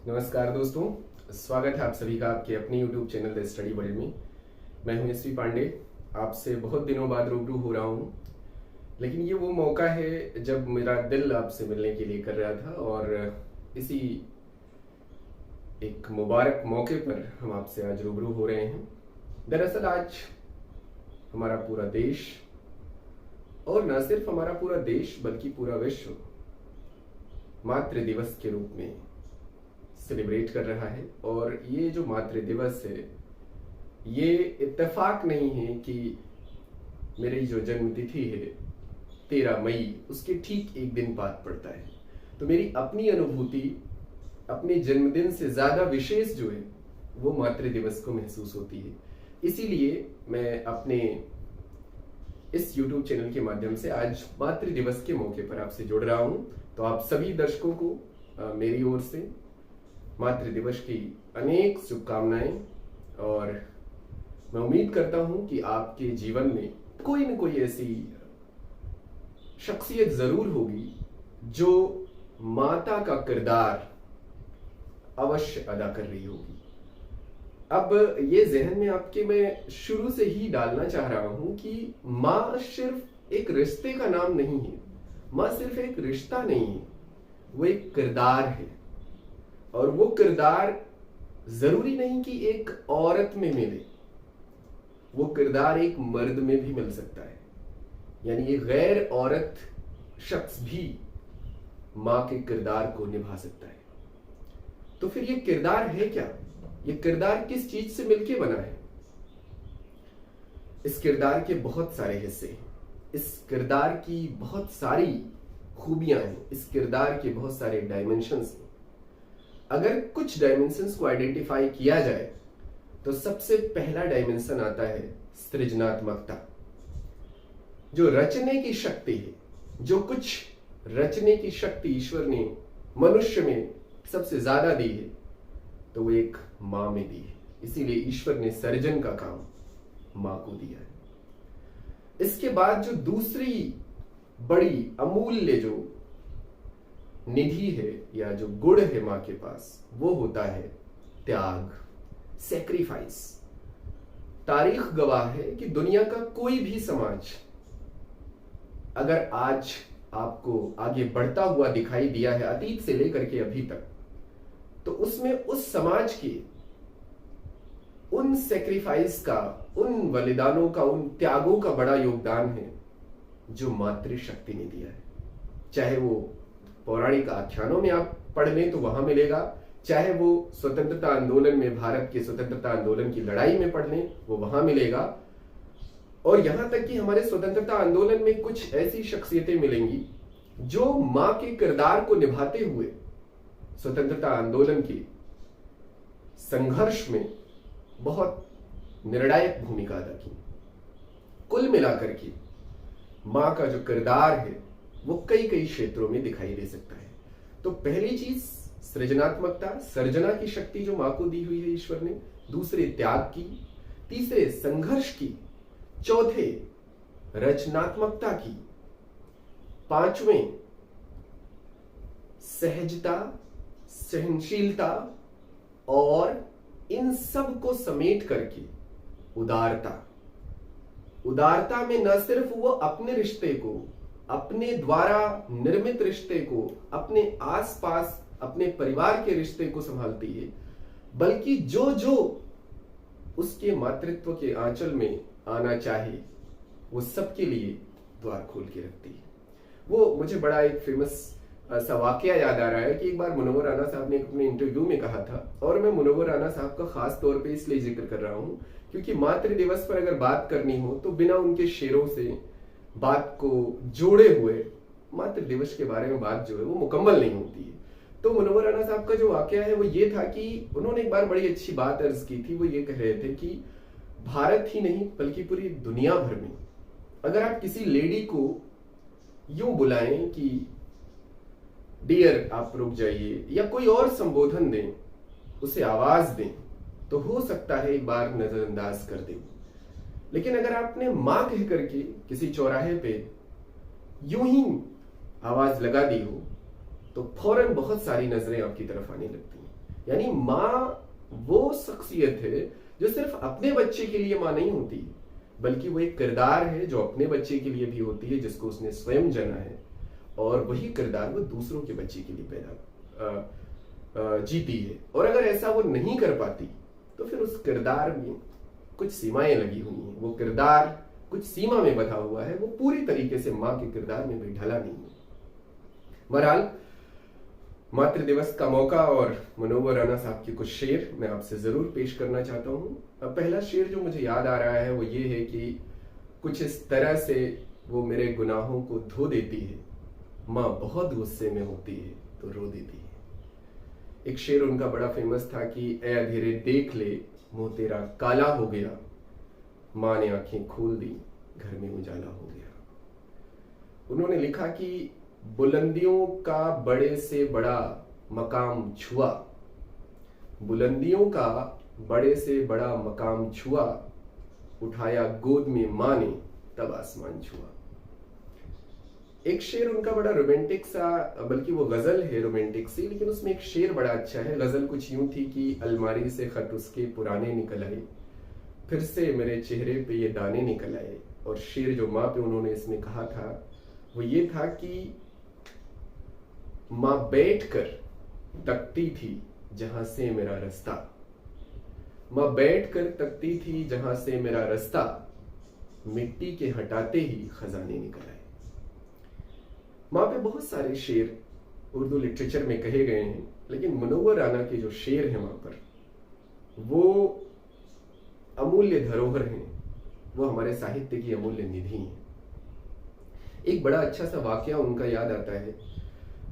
नमस्कार दोस्तों, स्वागत है आप सभी का आपके अपने YouTube channel the study world में। मैं हूं एसवी पांडे, आपसे बहुत दिनों बाद रूबरू हो रहा हूं। लेकिन ये वो मौका है जब मेरा दिल आपसे मिलने के लिए कर रहा था और इसी एक मुबारक मौके पर हम आपसे आज रूबरू हो रहे हैं। दरअसल आज हमारा पूरा देश, और न सिर्फ हमारा पूरा देश बल्कि पूरा विश्व मातृ दिवस के रूप में सेलिब्रेट कर रहा है। और ये जो मातृ दिवस है, ये इत्तेफाक नहीं है कि मेरी जो जन्म तिथि है 13 मई, उसके ठीक एक दिन बाद पड़ता है। तो मेरी अपनी अनुभूति अपने जन्मदिन से ज्यादा विशेष जो है वो मातृ दिवस को महसूस होती है। इसीलिए मैं अपने इस YouTube चैनल के माध्यम से आज मातृ दिवस के मौके पर आपसे जुड़ रहा हूं। तो आप सभी दर्शकों को मेरी ओर से मातृ दिवस की अनेक शुभकामनाएं, और मैं उम्मीद करता हूं कि आपके जीवन में कोई न कोई ऐसी शख्सियत जरूर होगी जो माता का किरदार अवश्य अदा कर रही होगी। अब ये जहन में आपके मैं शुरू से ही डालना चाह रहा हूं कि माँ सिर्फ एक रिश्ते का नाम नहीं है, माँ सिर्फ एक रिश्ता नहीं है, वो एक किरदार है। और वो किरदार जरूरी नहीं कि एक औरत में मिले, वो किरदार एक मर्द में भी मिल सकता है। यानी ये गैर औरत शख्स भी मां के किरदार को निभा सकता है। तो फिर ये किरदार है क्या? ये किरदार किस चीज से मिलके बना है? इस किरदार के बहुत सारे हिस्से हैं, इस किरदार की बहुत सारी खूबियां हैं, इस किरदार के बहुत सारे डायमेंशंस हैं। अगर कुछ डायमेंशंस को आइडेंटिफाई किया जाए तो सबसे पहला डायमेंशन आता है सृजनात्मकता। जो रचने की शक्ति है, जो कुछ रचने की शक्ति ईश्वर ने मनुष्य में सबसे ज्यादा दी है, तो वो एक मां में दी है। इसीलिए ईश्वर ने सर्जन का काम मां को दिया है। इसके बाद जो दूसरी बड़ी अमूल्य जो निधि है या जो गुण है मां के पास, वो होता है त्याग, सैक्रिफाइस। तारीख गवाह है कि दुनिया का कोई भी समाज अगर आज आपको आगे बढ़ता हुआ दिखाई दिया है अतीत से लेकर के अभी तक, तो उसमें उस समाज के उन सैक्रिफाइस का, उन बलिदानों का, उन त्यागों का बड़ा योगदान है जो मातृशक्ति ने दिया है। चाहे वो पौराणिक आख्यानों में आप पढ़ लें तो वहां मिलेगा, चाहे वो स्वतंत्रता आंदोलन में, भारत के स्वतंत्रता आंदोलन की लड़ाई में पढ़ लें वो वहां मिलेगा। और यहां तक कि हमारे स्वतंत्रता आंदोलन में कुछ ऐसी शख्सियतें मिलेंगी जो मां के किरदार को निभाते हुए स्वतंत्रता आंदोलन के संघर्ष में बहुत निर्णायक भूमिका अदा की। कुल मिलाकर के मां का जो किरदार है वो कई कई क्षेत्रों में दिखाई दे सकता है। तो पहली चीज सृजनात्मकता, सर्जना की शक्ति जो मां को दी हुई है ईश्वर ने। दूसरे त्याग की, तीसरे संघर्ष की, चौथे रचनात्मकता की, पांचवें सहजता, सहनशीलता, और इन सब को समेट करके उदारता। उदारता में न सिर्फ वो अपने रिश्ते को, अपने द्वारा निर्मित रिश्ते को, अपने आसपास अपने परिवार के रिश्ते को संभालती है, बल्कि जो जो उसके मातृत्व के आंचल में आना चाहे वो सबके लिए द्वार खोल के रखती है। वो मुझे बड़ा एक फेमस सा वाकया याद आ रहा है कि एक बार मुनव्वर राना साहब ने अपने इंटरव्यू में कहा था, और मैं मुनव्वर राना साहब का खास तौर पे इसलिए जिक्र कर रहा हूं क्योंकि मातृ दिवस पर अगर बात करनी हो तो बिना उनके शेरों से बात को जोड़े हुए मातृ दिवस के बारे में बात जो है वो मुकम्मल नहीं होती है। तो मुनव्वर राना साहब का जो वाकया है वो ये था कि उन्होंने एक बार बड़ी अच्छी बात अर्ज की थी। वो ये कह रहे थे कि भारत ही नहीं बल्कि पूरी दुनिया भर में अगर आप किसी लेडी को यूं बुलाएं कि डियर आप रुक जाइए, या कोई और संबोधन दें, उसे आवाज दें, तो हो सकता है एक बार नजरअंदाज कर दें। लेकिन अगर आपने मां कह करके किसी चौराहे पे यूं ही आवाज लगा दी हो तो फौरन बहुत सारी नजरें आपकी तरफ आने लगती हैं। यानी माँ वो शख्सियत है जो सिर्फ अपने बच्चे के लिए माँ नहीं होती, बल्कि वो एक किरदार है जो अपने बच्चे के लिए भी होती है, जिसको उसने स्वयं जना है, और वही किरदार वो दूसरों के बच्चे के लिए जीती है। और अगर ऐसा वो नहीं कर पाती तो फिर उस किरदार में कुछ सीमाएं लगी हुई हैं, वो किरदार कुछ सीमा में बंधा हुआ है, वो पूरी तरीके से माँ के किरदार में भी ढला नहीं है। बहरहाल मातृ दिवस का मौका और मुनव्वर राना साहब के कुछ शेर मैं आपसे जरूर पेश करना चाहता हूँ। अब पहला शेर जो मुझे याद आ रहा है वो ये है कि कुछ इस तरह से वो मेरे गुनाहों को धो देती है, माँ बहुत गुस्से में होती है तो रो देती है। एक शेर उनका बड़ा फेमस था कि ए अंधेरे देख ले मुंह तेरा काला हो गया, माँ ने आंखें खोल दी घर में उजाला हो गया। उन्होंने लिखा कि बुलंदियों का बड़े से बड़ा मकाम छुआ, बुलंदियों का बड़े से बड़ा मकाम छुआ, उठाया गोद में माँ ने तब आसमान छुआ। एक शेर उनका बड़ा रोमांटिक सा, बल्कि वो गजल है रोमांटिक सी, लेकिन उसमें एक शेर बड़ा अच्छा है। गजल कुछ यूं थी कि अलमारी से खत उसके पुराने निकल आए, फिर से मेरे चेहरे पे ये दाने निकल आए। और शेर जो माँ पे उन्होंने इसमें कहा था वो ये था कि माँ बैठकर तकती थी जहां से मेरा रास्ता, माँ बैठकर तकती थी जहां से मेरा रास्ता, मिट्टी के हटाते ही खजाने निकल आए। माँ पे बहुत सारे शेर उर्दू लिटरेचर में कहे गए हैं, लेकिन मुनव्वर राना के जो शेर हैं माँ पर, वो अमूल्य धरोहर हैं, वो हमारे साहित्य की अमूल्य निधि हैं। एक बड़ा अच्छा सा वाकया उनका याद आता है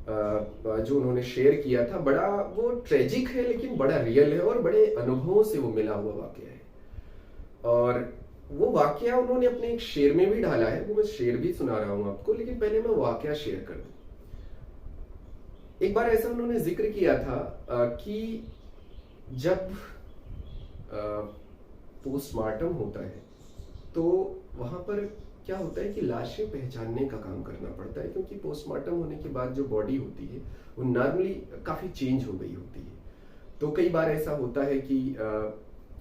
जो उन्होंने शेयर किया था। बड़ा वो ट्रेजिक है लेकिन बड़ा रियल है और बड़े अनुभवों से वो मिला हुआ वाकया है। और वो वाकया उन्होंने अपने एक शेर में भी ढाला है, वो मैं शेर भी सुना रहा हूं आपको, लेकिन पहले मैं वाकया शेयर कर दूं। एक बार ऐसा उन्होंने जिक्र किया था कि जब पोस्टमार्टम होता है तो वहां पर क्या होता है कि लाशें पहचानने का काम करना पड़ता है, क्योंकि पोस्टमार्टम होने के बाद जो बॉडी होती है वो नॉर्मली काफी चेंज हो गई होती है। तो कई बार ऐसा होता है कि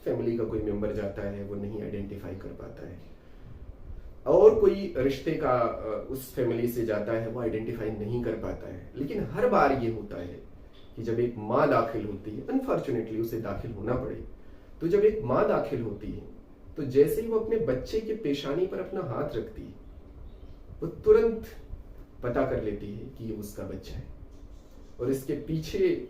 फैमिली का कोई मेंबर जाता है, वो नहीं आइडेंटिफाई कर पाता है, और कोई रिश्ते का उस फैमिली से जाता है, वो आइडेंटिफाई नहीं कर पाता है। लेकिन हर बार ये होता है कि जब एक माँ दाखिल होती है, अनफॉर्चुनेटली उसे दाखिल होना पड़े, तो जब एक माँ दाखिल होती है तो जैसे ही वो अपने बच्चे के पेशानी पर अपना हाथ रखती है, वो तुरंत पता कर लेती है कि ये उसका बच्चा है। और इसके पीछे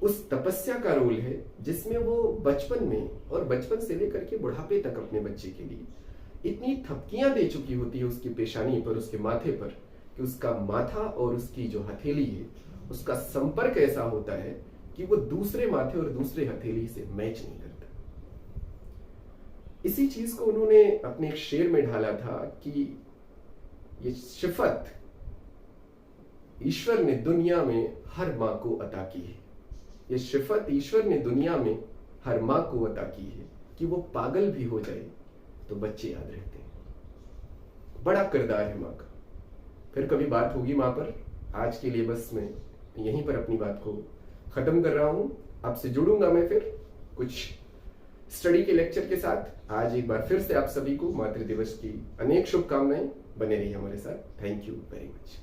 उस तपस्या का रोल है जिसमें वो बचपन में और बचपन से लेकर के बुढ़ापे तक अपने बच्चे के लिए इतनी थपकियां दे चुकी होती है उसकी पेशानी पर, उसके माथे पर, कि उसका माथा और उसकी जो हथेली है उसका संपर्क ऐसा होता है कि वो दूसरे माथे और दूसरे हथेली से मैच नहीं करता। इसी चीज को उन्होंने अपने एक शेर में ढाला था कि ये सिफत ईश्वर ने दुनिया में हर माँ को अता की है, ये सिफत ईश्वर ने दुनिया में हर माँ को अता की है कि वो पागल भी हो जाए तो बच्चे याद रहते हैं। बड़ा किरदार है माँ का। फिर कभी बात होगी माँ पर। आज के लिए बस मैं यहीं पर अपनी बात को खत्म कर रहा हूं। आपसे जुड़ूंगा मैं फिर कुछ स्टडी के लेक्चर के साथ। आज एक बार फिर से आप सभी को मातृ दिवस की अनेक शुभकामनाएं। बने रहिए हमारे साथ। Thank you very much.